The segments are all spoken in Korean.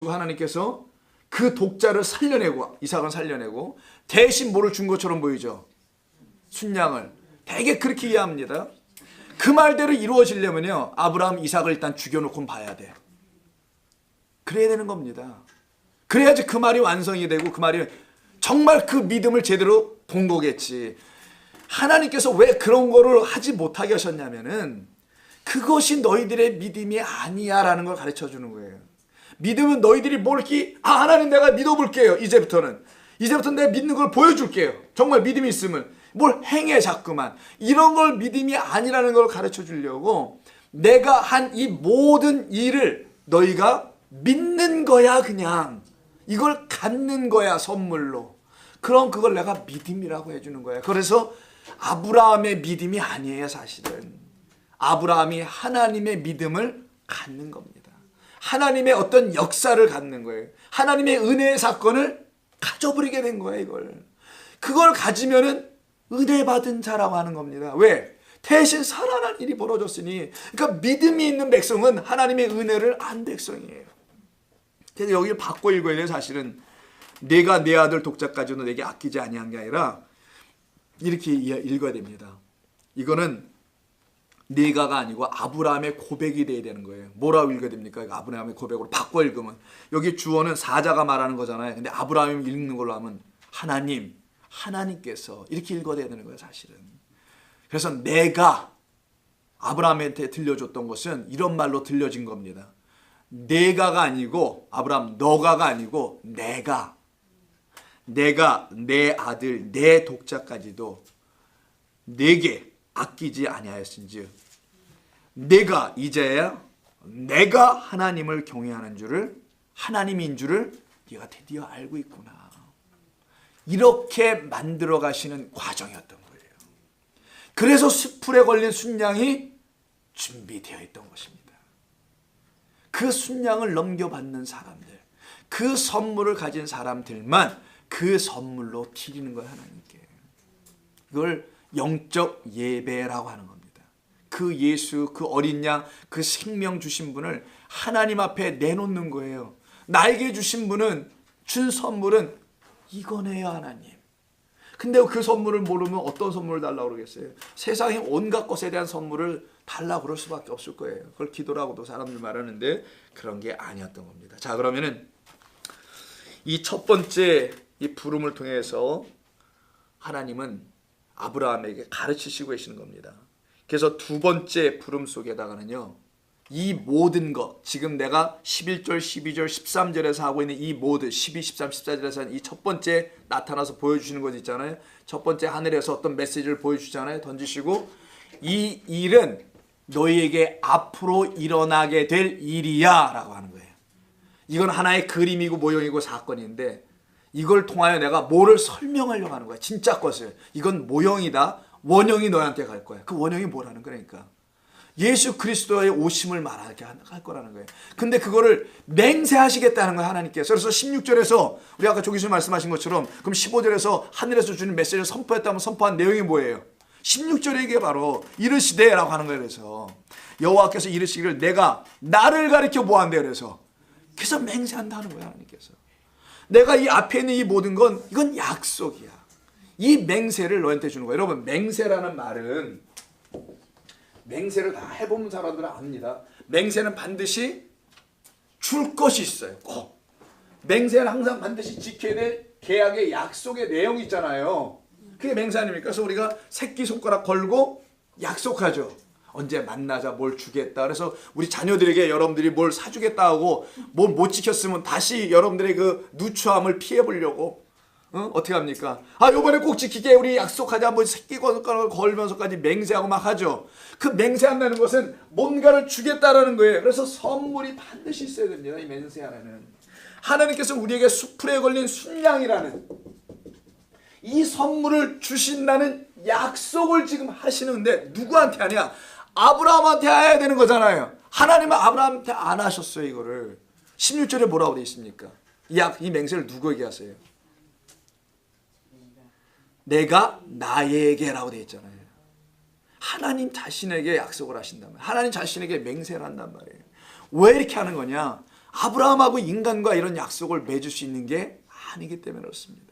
하나님께서 그 독자를 살려내고, 이삭을 살려내고 대신 뭐를 준 것처럼 보이죠. 순양을. 되게 그렇게 이해합니다. 그 말대로 이루어지려면요, 아브라함 이삭을 일단 죽여놓고 봐야 돼. 그래야 되는 겁니다. 그래야지 그 말이 완성이 되고 그 말이 정말 그 믿음을 제대로 본 거겠지. 하나님께서 왜 그런 거를 하지 못하게 하셨냐면은 그것이 너희들의 믿음이 아니야 라는 걸 가르쳐 주는 거예요. 믿음은 너희들이 뭘 이렇게 하나님 내가 믿어볼게요. 이제부터는 내가 믿는 걸 보여줄게요. 정말 믿음이 있으면 뭘 행해 자꾸만. 이런 걸 믿음이 아니라는 걸 가르쳐 주려고 내가 한 이 모든 일을 너희가 믿는 거야. 그냥 이걸 갖는 거야 선물로. 그럼 그걸 내가 믿음이라고 해주는 거야. 그래서 아브라함의 믿음이 아니에요. 사실은 아브라함이 하나님의 믿음을 갖는 겁니다. 하나님의 어떤 역사를 갖는 거예요. 하나님의 은혜의 사건을 가져버리게 된 거예요. 그걸 가지면은 은혜 받은 자라고 하는 겁니다. 왜? 대신 살아난 일이 벌어졌으니. 그러니까 믿음이 있는 백성은 하나님의 은혜를 안 백성이에요. 그래서 여기를 바꿔 읽어야 돼요. 사실은 내가 내 아들 독자까지도 내게 아끼지 아니한 게 아니라 이렇게 읽어야 됩니다. 이거는 네가가 아니고 아브라함의 고백이 돼야 되는 거예요. 뭐라고 읽어야 됩니까? 아브라함의 고백으로 바꿔 읽으면 여기 주어는 사자가 말하는 거잖아요. 근데 아브라함이 읽는 걸로 하면 하나님께서 이렇게 읽어야 되는 거예요. 사실은. 그래서 내가 아브라함한테 들려줬던 것은 이런 말로 들려진 겁니다. 내가가 아니고 아브라함 너가가 아니고 내가 내 아들 내 독자까지도 내게 아끼지 아니하였은즉 내가 이제야 내가 하나님을 경외하는 줄을 하나님인 줄을 네가 드디어 알고 있구나. 이렇게 만들어 가시는 과정이었던 거예요. 그래서 수풀에 걸린 순양이 준비되어 있던 것입니다. 그 순양을 넘겨받는 사람들, 그 선물을 가진 사람들만 그 선물로 드리는 거예요. 하나님께. 이걸 영적 예배라고 하는 겁니다. 그 예수, 그 어린 양, 그 생명 주신 분을 하나님 앞에 내놓는 거예요. 나에게 주신 분은, 준 선물은 이거네요. 하나님. 근데 그 선물을 모르면 어떤 선물을 달라고 그러겠어요? 세상의 온갖 것에 대한 선물을 달라고 그럴 수밖에 없을 거예요. 그걸 기도라고도 사람들 말하는데 그런 게 아니었던 겁니다. 자, 그러면은 이 첫 번째 이 부름을 통해서 하나님은 아브라함에게 가르치시고 계시는 겁니다. 그래서 두 번째 부름 속에다가는요, 이 모든 것, 지금 내가 11절, 12절, 13절에서 하고 있는 이 모든 12, 13, 14절에서 하는 이 첫 번째 나타나서 보여주시는 것 있잖아요. 첫 번째 하늘에서 어떤 메시지를 보여주잖아요. 던지시고 이 일은 너희에게 앞으로 일어나게 될 일이야 라고 하는 거예요. 이건 하나의 그림이고 모형이고 사건인데 이걸 통하여 내가 뭐를 설명하려고 하는 거야. 진짜 것을. 이건 모형이다. 원형이 너한테 갈 거야. 그 원형이 뭐라는 거니까. 예수 그리스도의 오심을 말하게 할 거라는 거예요. 근데 그거를 맹세하시겠다는 거예요. 하나님께서. 그래서 16절에서 우리 아까 조 교수님 말씀하신 것처럼 그럼 15절에서 하늘에서 주는 메시지를 선포했다면 선포한 내용이 뭐예요? 16절에 이게 바로 이르시되 라고 하는 거예요. 그래서 여호와께서 이르시기를 내가 나를 가리켜 보았는데 그래서 맹세한다는 거예요. 하나님께서. 내가 이 앞에 있는 이 모든 건 이건 약속이야. 이 맹세를 너한테 주는 거야. 여러분, 맹세라는 말은 맹세를 다 해본 사람들은 압니다. 맹세는 반드시 줄 것이 있어요. 꼭. 맹세는 항상 반드시 지켜야 될 계약의 약속의 내용이 있잖아요. 그게 맹세 아닙니까? 그래서 우리가 새끼손가락 걸고 약속하죠. 언제 만나자 뭘 주겠다. 그래서 우리 자녀들에게 여러분들이 뭘 사주겠다 하고 뭘 못 지켰으면 다시 여러분들의 그 누추함을 피해보려고 어떻게 합니까? 요번에 꼭 지키게 우리 약속하자 뭐 새끼손가락을 걸면서까지 맹세하고 막 하죠. 그 맹세한다는 것은 뭔가를 주겠다라는 거예요. 그래서 선물이 반드시 있어야 됩니다. 이 맹세 안에는. 하나님께서 우리에게 수풀에 걸린 순양이라는 이 선물을 주신다는 약속을 지금 하시는데 누구한테 하냐? 아브라함한테 해야 되는 거잖아요. 하나님은 아브라함한테 안 하셨어요. 이거를 16절에 뭐라고 되어 있습니까? 이 맹세를 누구에게 하세요? 내가 나에게라고 되어 있잖아요. 하나님 자신에게 약속을 하신단 말이에요. 하나님 자신에게 맹세를 한단 말이에요. 왜 이렇게 하는 거냐? 아브라함하고 인간과 이런 약속을 맺을 수 있는 게 아니기 때문에 그렇습니다.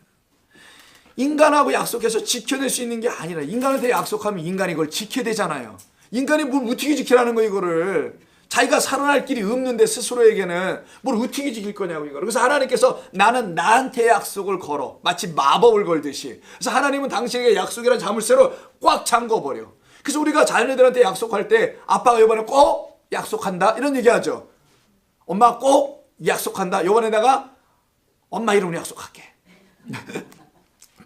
인간하고 약속해서 지켜낼 수 있는 게 아니라 인간한테 약속하면 인간이 그걸 지켜야 되잖아요. 인간이 뭘 어떻게 지키라는 거예요, 이거를. 자기가 살아날 길이 없는데 스스로에게는 뭘 어떻게 지킬 거냐고 이거. 그래서 하나님께서 나는 나한테 약속을 걸어. 마치 마법을 걸듯이. 그래서 하나님은 당신에게 약속이라는 자물쇠로 꽉 잠궈버려. 그래서 우리가 자녀들한테 약속할 때 아빠가 이번에 꼭 약속한다 이런 얘기하죠. 엄마 꼭 약속한다. 이번에다가 엄마 이름으로 약속할게.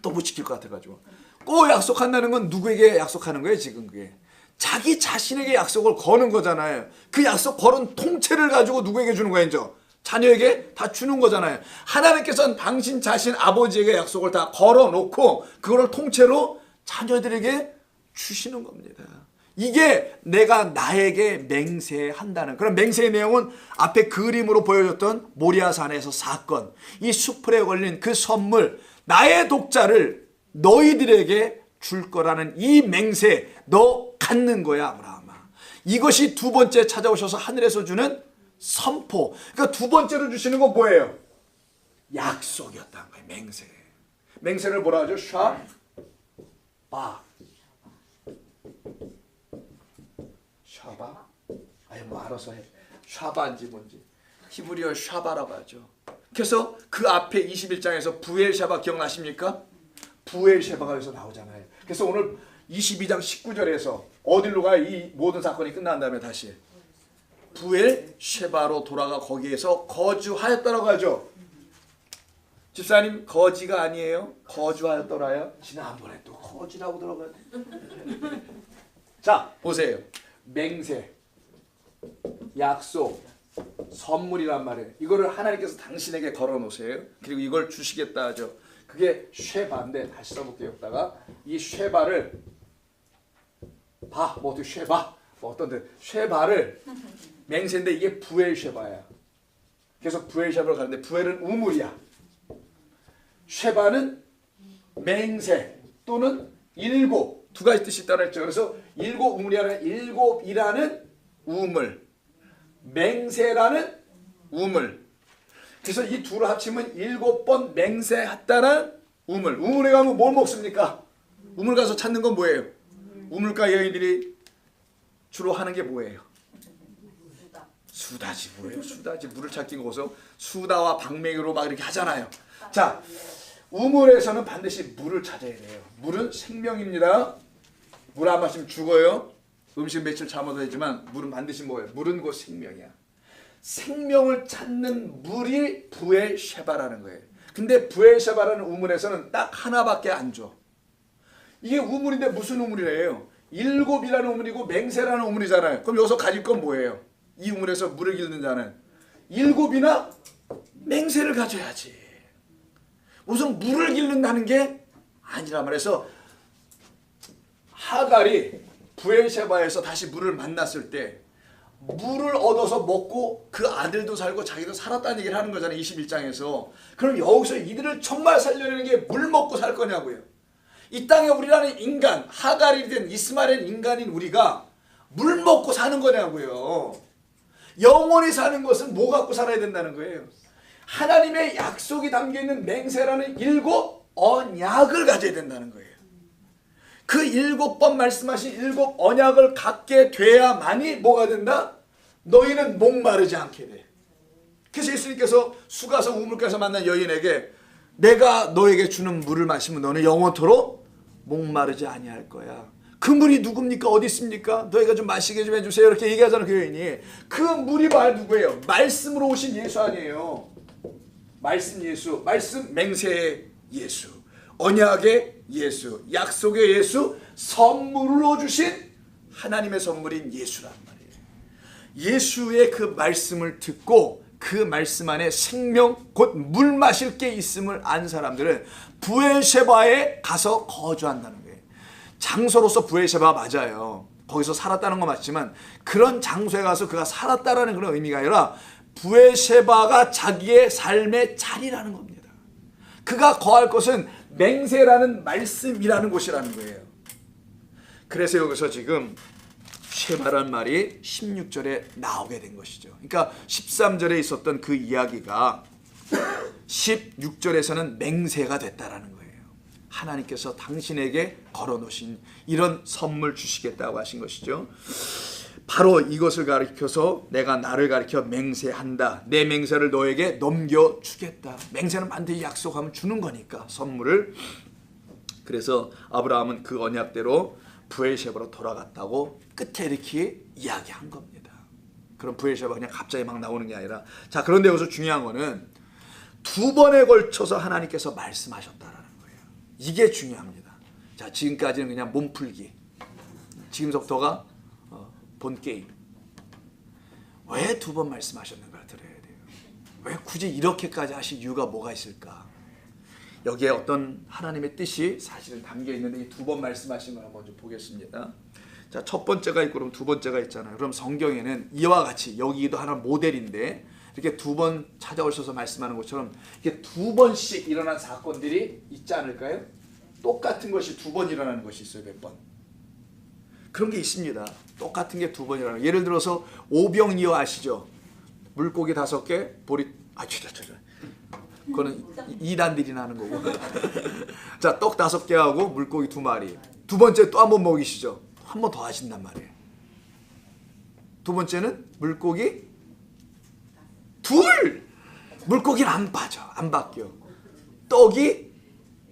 또 못 지킬 것 같아가지고. 꼭 약속한다는 건 누구에게 약속하는 거예요 지금 그게. 자기 자신에게 약속을 거는 거잖아요. 그 약속 걸은 통째를 가지고 누구에게 주는 거예요? 이제 자녀에게 다 주는 거잖아요. 하나님께서는 당신 자신 아버지에게 약속을 다 걸어놓고 그거를 통째로 자녀들에게 주시는 겁니다. 이게 내가 나에게 맹세한다는 그런 맹세의 내용은 앞에 그림으로 보여줬던 모리아산에서 사건, 이 수풀에 걸린 그 선물, 나의 독자를 너희들에게 줄 거라는 이 맹세 너 갖는 거야 아브라함아. 이것이 두 번째 찾아오셔서 하늘에서 주는 선포. 그러니까 두 번째로 주시는 건 뭐예요? 약속이었다는 거예요. 맹세. 맹세를 뭐라 하죠? 샤바. 샤바? 아니 뭐 알아서 해. 샤바인지 뭔지. 히브리어 샤바라고 하죠. 그래서 그 앞에 21장에서 부엘샤바 기억나십니까? 부엘셰바가 여기서 나오잖아요. 그래서 오늘 22장 19절에서 어디로 가요? 이 모든 사건이 끝난 다음에 다시 부엘셰바로 돌아가 거기에서 거주하였다라고 하죠. 집사님 거지가 아니에요. 거주하였더라요. 지난번에 또 거지라고 들어가요. 자 보세요. 맹세, 약속, 선물이란 말이에요. 이거를 하나님께서 당신에게 걸어놓으세요. 그리고 이걸 주시겠다 하죠. 그게 쉐바인데 다시 써볼게요. 여기다가 이 쉐바를 뭐 어떻게 쉐바 뭐 어떤데 쉐바를 맹세인데 이게 부엘쉐바야. 그래서 부엘쉐바로 가는데 부엘은 우물이야. 쉐바는 맹세 또는 일곱 두 가지 뜻이 있다고 했죠. 그래서 일곱 우물이 아니라 일곱이라는 우물, 맹세라는 우물. 그래서 이 둘을 합치면 7번 맹세했다는 우물. 우물에 가면 뭘 먹습니까? 우물 가서 찾는 건 뭐예요? 우물가 여인들이 주로 하는 게 뭐예요? 수다지 뭐예요? 수다지 물을 찾기 거기서 수다와 방맹이로 막 이렇게 하잖아요. 자, 우물에서는 반드시 물을 찾아야 돼요. 물은 생명입니다. 물 안 마시면 죽어요. 음식 며칠 잘못 되지만 물은 반드시 뭐예요? 물은 곧 생명이야. 생명을 찾는 물이 부엘셰바라는 거예요. 근데 부엘셰바라는 우물에서는 딱 하나밖에 안 줘. 이게 우물인데 무슨 우물이래요? 일곱이라는 우물이고 맹세라는 우물이잖아요. 그럼 여기서 가질 건 뭐예요? 이 우물에서 물을 기르는 자는 일곱이나 맹세를 가져야지. 우선 물을 기른다는 게 아니라 말해서 하갈이 부엘셰바에서 다시 물을 만났을 때 물을 얻어서 먹고 그 아들도 살고 자기도 살았다는 얘기를 하는 거잖아요. 21장에서. 그럼 여기서 이들을 정말 살려내는 게 물 먹고 살 거냐고요. 이 땅에 우리라는 인간, 하갈이 된 이스마엘 인간인 우리가 물 먹고 사는 거냐고요. 영원히 사는 것은 뭐 갖고 살아야 된다는 거예요. 하나님의 약속이 담겨있는 맹세라는 7 언약을 가져야 된다는 거예요. 그 7번 말씀하신 7 언약을 갖게 돼야만이 뭐가 된다? 너희는 목마르지 않게 돼. 그래서 예수님께서 수가성 우물가에서 만난 여인에게 내가 너에게 주는 물을 마시면 너는 영원토록 목마르지 아니할 거야. 그 물이 누굽니까? 어디 있습니까? 너희가 좀 마시게 좀 해주세요. 이렇게 얘기하잖아 그 여인이. 그 물이 누구예요? 말씀으로 오신 예수 아니에요. 말씀 예수, 말씀 맹세의 예수, 언약의 예수, 약속의 예수, 선물로 주신 하나님의 선물인 예수란 말이에요. 예수의 그 말씀을 듣고 그 말씀 안에 생명 곧 물 마실 게 있음을 안 사람들은 부엘셰바에 가서 거주한다는 거예요. 장소로서 부엘셰바 맞아요. 거기서 살았다는 건 맞지만 그런 장소에 가서 그가 살았다라는 그런 의미가 아니라 부엘셰바가 자기의 삶의 자리라는 겁니다. 그가 거할 것은 맹세라는 말씀이라는 곳이라는 거예요. 그래서 여기서 지금 쉐바란 말이 16절에 나오게 된 것이죠. 그러니까 13절에 있었던 그 이야기가 16절에서는 맹세가 됐다라는 거예요. 하나님께서 당신에게 걸어놓으신 이런 선물 주시겠다고 하신 것이죠. 바로 이것을 가리켜서 내가 나를 가리켜 맹세한다. 내 맹세를 너에게 넘겨주겠다. 맹세는 반드시 약속하면 주는 거니까 선물을. 그래서 아브라함은 그 언약대로 브엘셰바로 돌아갔다고 끝에 이렇게 이야기한 겁니다. 그럼 브엘셰바가 그냥 갑자기 막 나오는 게 아니라, 자, 그런데 여기서 중요한 거는 두 번에 걸쳐서 하나님께서 말씀하셨다라는 거예요. 이게 중요합니다. 자, 지금까지는 그냥 몸풀기. 지금부터가 본 게임. 왜 두 번 말씀하셨는가 들어야 돼요. 왜 굳이 이렇게까지 하실 이유가 뭐가 있을까? 여기에 어떤 하나님의 뜻이 사실은 담겨 있는데 이 두 번 말씀하신 걸 한번 좀 보겠습니다. 자, 첫 번째가 있고 그럼 두 번째가 있잖아요. 그럼 성경에는 이와 같이 여기도 하나 모델인데 이렇게 두 번 찾아오셔서 말씀하는 것처럼 이렇게 두 번씩 일어난 사건들이 있지 않을까요? 똑같은 것이 두 번 일어나는 것이 있어요. 몇 번? 그런 게 있습니다. 똑같은 게 두 번 일어나는 거. 예를 들어서 오병이어 아시죠? 물고기 5개, 보리 그거는 이단들이 나는 거고. 자, 떡 5개하고 물고기 2마리. 두 번째 또 한 번 먹이시죠? 한 번 더 하신단 말이에요. 두 번째는 물고기 2. 물고기는 안 빠져. 안 바뀌어. 떡이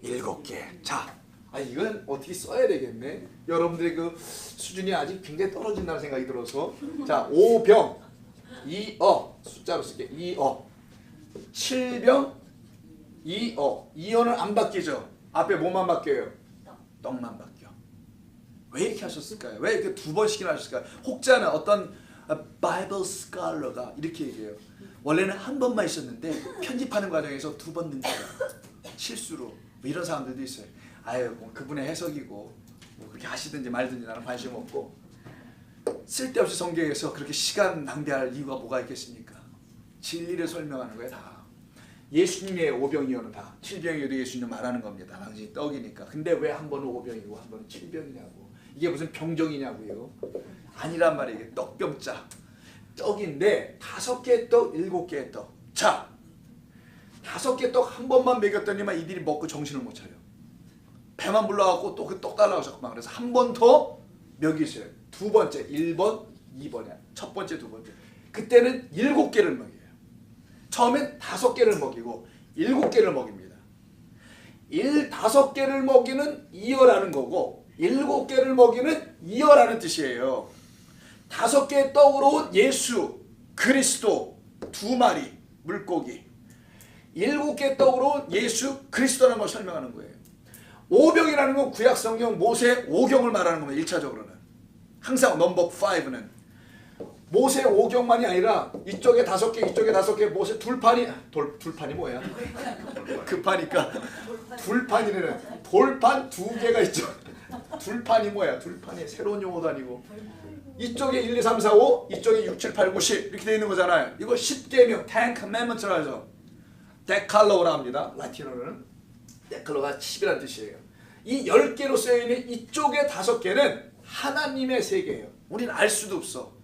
7개. 자, 이건 어떻게 써야 되겠네. 여러분들의 그 수준이 아직 굉장히 떨어진다는 생각이 들어서. 자, 5병 2어 숫자로 쓸게. 2어 7병 2어. 2어는 안 바뀌죠. 앞에 뭐만 바뀌어요? 떡만 바뀌어. 왜 이렇게 하셨을까요? 왜 이렇게 두 번씩이나 하셨을까요? 혹자는 어떤 바이블 스칼러가 이렇게 얘기해요. 원래는 한 번만 있었는데 편집하는 과정에서 두 번 넣은 거야. 실수로. 뭐 이런 사람들도 있어요. 아유, 뭐 그분의 해석이고 뭐 그렇게 하시든지 말든지 나는 관심 없고. 쓸데없이 성경에서 그렇게 시간 낭비할 이유가 뭐가 있겠습니까? 진리를 설명하는 거예요, 다. 예수님의 오병이어는 다 7병이어도 예수님 말하는 겁니다. 당신이 떡이니까. 근데 왜 한 번은 5병이고 한 번은 7병이냐고. 이게 무슨 병정이냐고요. 아니란 말이에요. 이게 떡병자. 떡인데 5개의 떡, 7개의 떡. 자, 5개 떡 한 번만 먹였더니만 이들이 먹고 정신을 못 차려. 배만 불러갖고 또 그 떡 달라고 자꾸만. 그래서 한 번 더 먹이셔요. 두 번째 1번, 2번이야. 첫 번째, 두 번째. 그때는 7개를 먹여요. 처음엔 5개를 먹이고 7개를 먹입니다. 5개를 먹이는 이어라는 거고 7개를 먹이는 이어라는 뜻이에요. 5개의 떡으로 온 예수 그리스도 2마리 물고기. 7개의 떡으로 온 예수 그리스도라는 걸 설명하는 거예요. 오병이라는 건 구약 성경 모세 오경을 말하는 겁니다. 1차적으로는. 항상 넘버 5는 모세 오경만이 아니라 이쪽에 5개 이쪽에 5개 모세 둘판이 둘판이 뭐야? 급하니까 둘판이라는 돌판 2개가 있죠. 둘판이 뭐야? 둘판이 새로운 용어도 아니고 이쪽에 1, 2, 3, 4, 5 이쪽에 6, 7, 8, 9, 10 이렇게 되어 있는 거잖아요. 이거 10계명 10 commandments라고 해서 데칼로그라 합니다. 라틴어로는 데칼로가 10이라는 뜻이에요. 이 10개로 쓰여있는 이쪽에 5개는 하나님의 세계예요. 우리는 알 수도 없어.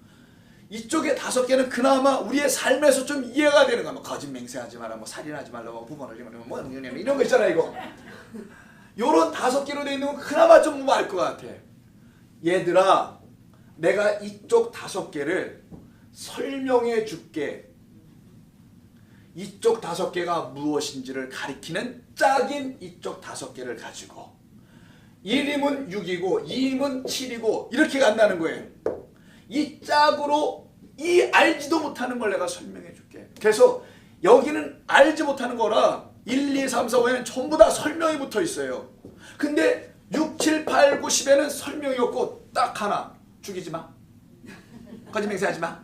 이쪽에 5개는 그나마 우리의 삶에서 좀 이해가 되는 거야. 뭐 거짓 맹세하지 마라, 뭐 살인하지 말라고, 부모를 뭐 이런 거 있잖아 이거. 요런 5개로 되어 있는 건 그나마 좀 뭐 알 것 같아. 얘들아, 내가 이쪽 5개를 설명해 줄게. 이쪽 5개가 무엇인지를 가리키는 짝인 이쪽 5개를 가지고 1이면 6이고 2이면 7이고 이렇게 간다는 거예요. 이 짝으로 이 알지도 못하는 걸 내가 설명해 줄게. 그래서 여기는 알지 못하는 거라 1, 2, 3, 4, 5에는 전부 다 설명이 붙어 있어요. 근데 6, 7, 8, 9, 10에는 설명이 없고 딱 하나. 죽이지 마. 거짓 맹세하지 마.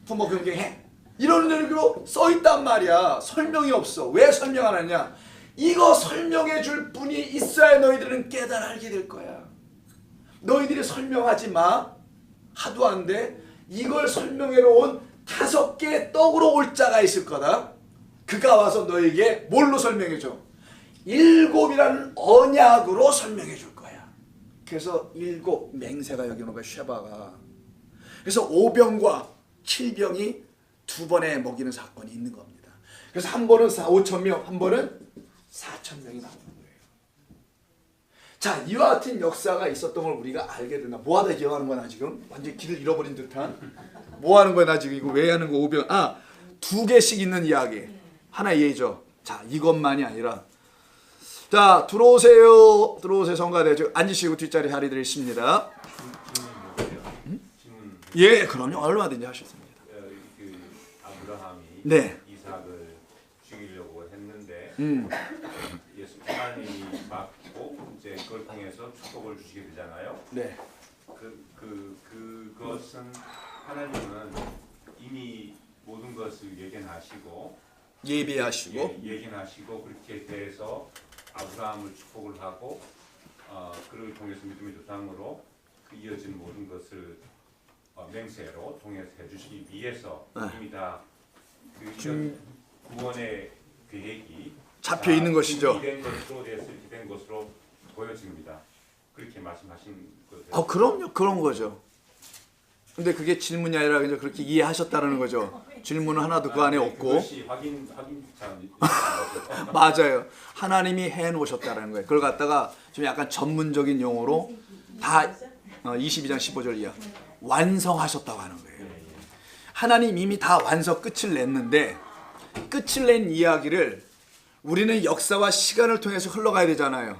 부모 경계해. 이런 식으로 써있단 말이야. 설명이 없어. 왜 설명 안 하냐? 이거 설명해 줄 분이 있어야 너희들은 깨달아 알게 될 거야. 너희들이 설명하지 마. 하도 안 돼. 이걸 설명해러 온 5개의 떡으로 올 자가 있을 거다. 그가 와서 너에게 뭘로 설명해 줘? 7이라는 언약으로 설명해 줄 거야. 그래서 7 맹세가 여기 오는 거예요. 쉐바가. 그래서 5병과 7병이 두 번에 먹이는 사건이 있는 겁니다. 그래서 한 번은 5,000명, 한 번은 4,000명이 나오는 거예요. 자, 이와 같은 역사가 있었던 걸 우리가 알게 된다. 뭐 하다 기억하는 거야 나 지금? 완전히 길을 잃어버린 듯한. 뭐 하는 거야 나 지금? 이거 왜 하는 거? 5병. 2개씩 있는 이야기. 하나 이해죠. 자, 이것만이 아니라 자, 들어오세요. 성가대. 앉으시고 뒷자리 자리들 있습니다. 예, 그럼요. 얼마든지 하셨습니다. 그 아브라함이 네. 이삭을 죽이려고 했는데 예수 하나님이 막고 이제 그걸 통해서 축복을 주시게 되잖아요. 네. 그것은 하나님은 이미 모든 것을 예견하시고 예견하시고 그렇게 대해서 아브라함을 축복을 하고 그를 통해서 믿음의 조상으로 그 이어진 모든 것을 맹세로 통해서 해주시기 위해서 이미 다 그 구원의 계획이 잡혀 있는 것이죠. 준비된 것으로 된 것으로 보여집니다. 그렇게 말씀하신 거죠. 그럼요. 그런 거죠. 근데 그게 질문이 아니라 그냥 그렇게 이해하셨다는 거죠. 질문은 하나도 그 안에 없고. 그것이 확인 맞아요. 하나님이 해 놓으셨다는 거예요. 그걸 갖다가 좀 약간 전문적인 용어로 다 22장 15절 이하 완성하셨다고 하는 거예요. 하나님 이미 다 완성 끝을 냈는데 끝을 낸 이야기를 우리는 역사와 시간을 통해서 흘러가야 되잖아요.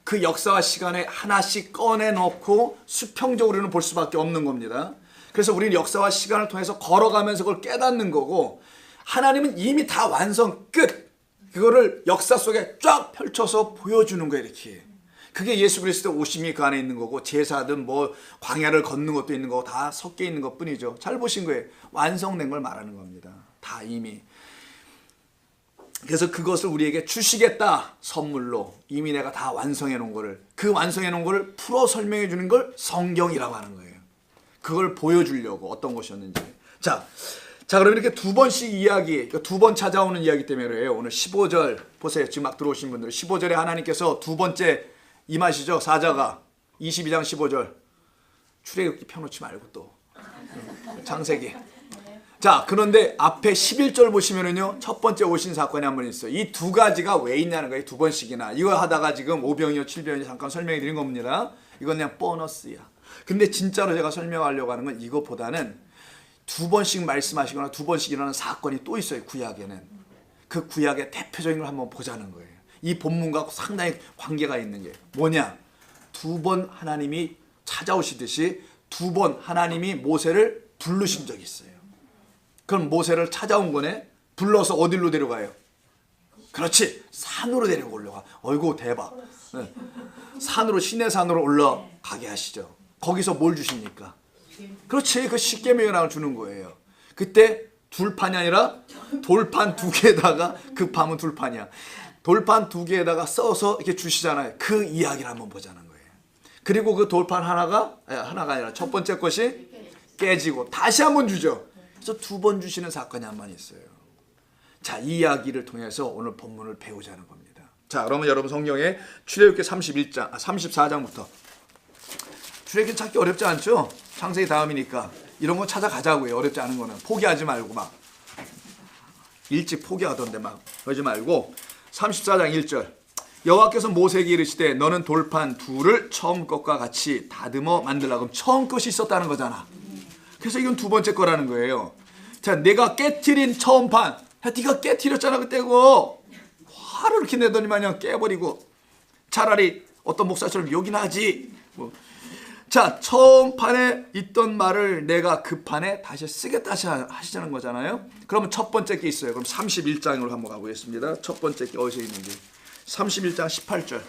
그 역사와 시간에 하나씩 꺼내 놓고 수평적으로는 볼 수밖에 없는 겁니다. 그래서 우리는 역사와 시간을 통해서 걸어가면서 그걸 깨닫는 거고, 하나님은 이미 다 완성 끝, 그거를 역사 속에 쫙 펼쳐서 보여주는 거예요. 이렇게. 그게 예수 그리스도 오심이 그 안에 있는 거고, 제사든 뭐 광야를 걷는 것도 있는 거고 다 섞여 있는 것 뿐이죠. 잘 보신 거예요. 완성된 걸 말하는 겁니다. 다 이미. 그래서 그것을 우리에게 주시겠다, 선물로. 이미 내가 다 완성해 놓은 거를, 그 완성해 놓은 거를 풀어 설명해 주는 걸 성경이라고 하는 거예요. 그걸 보여주려고 어떤 것이었는지. 자, 그럼 이렇게 두 번씩 이야기, 두 번 찾아오는 이야기 때문에 그래요. 오늘 15절 보세요. 지금 막 들어오신 분들 15절에 하나님께서 두 번째 임하시죠. 사자가 22장 15절. 출애굽기 펴놓지 말고 또 창세기. 자, 그런데 앞에 11절 보시면은요, 첫 번째 오신 사건이 한 번 있어요. 이 두 가지가 왜 있냐는 거예요. 두 번씩이나. 이거 하다가 지금 5병이요 7병이요 잠깐 설명해 드린 겁니다. 이건 그냥 보너스야. 근데 진짜로 제가 설명하려고 하는 건 이것보다는 두 번씩 말씀하시거나 두 번씩 일어나는 사건이 또 있어요. 구약에는. 그 구약의 대표적인 걸 한번 보자는 거예요. 이 본문과 상당히 관계가 있는 게 뭐냐? 두 번 하나님이 찾아오시듯이 두 번 하나님이 모세를 부르신 적이 있어요. 그럼 모세를 찾아온 거네. 불러서 어디로 데려가요? 그렇지, 산으로 데리고 올라가. 어이구 대박. 네. 산으로, 시내산으로 올라가게 하시죠. 거기서 뭘 주십니까? 그렇지, 그 십계명을 주는 거예요. 그때 둘판이 아니라 돌판 2개에다가, 급하면 둘판이야, 돌판 2개에다가 써서 이렇게 주시잖아요. 그 이야기를 한번 보자는 거예요. 그리고 그 돌판 하나가 아니라 첫 번째 것이 깨지고 다시 한번 주죠. 그래서 두 번 주시는 사건이 한 번 있어요. 자, 이 이야기를 통해서 오늘 본문을 배우자는 겁니다. 자, 그러면 여러분 성경에 출애굽기 34장부터. 출애굽기 찾기 어렵지 않죠? 창세기 다음이니까 이런 거 찾아가자고요. 어렵지 않은 거는. 포기하지 말고 막 일찍 포기하던데 막 그러지 말고. 34장 1절. 여호와께서 모세에게 이르시되 너는 돌판 둘을 처음 것과 같이 다듬어 만들라. 그럼 처음 것이 있었다는 거잖아. 그래서 이건 두 번째 거라는 거예요. 자, 내가 깨트린 처음 판. 야, 네가 깨트렸잖아 그때 그거. 화를 이렇게 내더니 마냥 깨버리고. 차라리 어떤 목사처럼 욕이나 하지. 뭐. 자, 처음 판에 있던 말을 내가 그 판에 다시 쓰겠다 하시자는 거잖아요. 그러면 첫 번째 게 있어요. 그럼 31장으로 한번 가보겠습니다. 첫 번째 게 어디서 있는지. 31장 18절.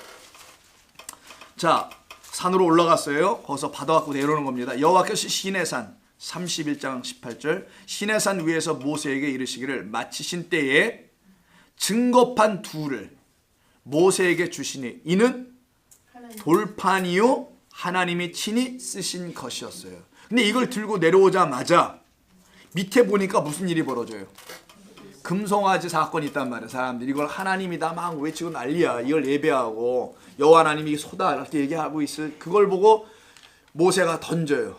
자, 산으로 올라갔어요. 거기서 받아갖고 내려오는 겁니다. 여호와께서 시내산, 31장 18절. 시내산 위에서 모세에게 이르시기를 마치신 때에 증거판 둘을 모세에게 주시니 이는 돌판이요 하나님이 친히 쓰신 것이었어요. 근데 이걸 들고 내려오자마자 밑에 보니까 무슨 일이 벌어져요? 금송아지 사건이 있단 말이야. 사람들이 이걸 하나님이다 막 외치고 난리야. 이걸 예배하고 여호와 하나님이 소다 이렇게 얘기하고 있을 그걸 보고 모세가 던져요.